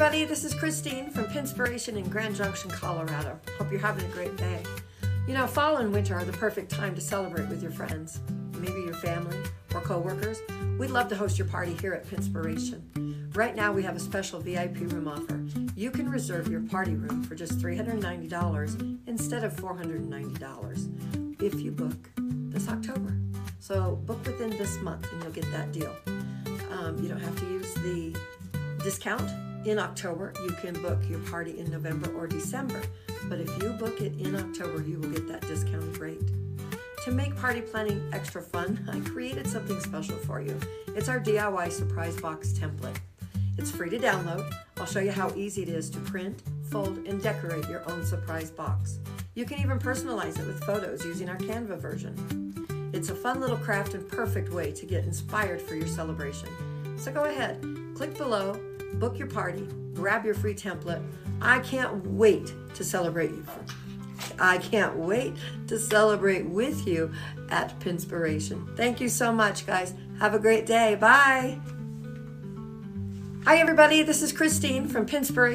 everybody, this is Kristine from Pinspiration in Grand Junction, Colorado. Hope you're having a great day. You know, fall and winter are the perfect time to celebrate with your friends, maybe your family or co-workers. We'd love to host your party here at Pinspiration. Right now we have a special VIP room offer. You can reserve your party room for just $390 instead of $490 if you book this October. So book within this month and you'll get that deal. You don't have to use the discount in October. You can book your party in November or December. But if you book it in October, you will get that discounted rate. To make party planning extra fun, I created something special for you. It's our DIY surprise box template. It's free to download. I'll show you how easy it is to print, fold, and decorate your own surprise box. You can even personalize it with photos using our Canva version. It's a fun little craft and perfect way to get inspired for your celebration. So go ahead, click below, book your party, grab your free template. I can't wait to celebrate you. I can't wait to celebrate with you at Pinspiration. Thank you so much, guys. Have a great day. Bye. Hi, everybody. This is Kristine from Pinspiration.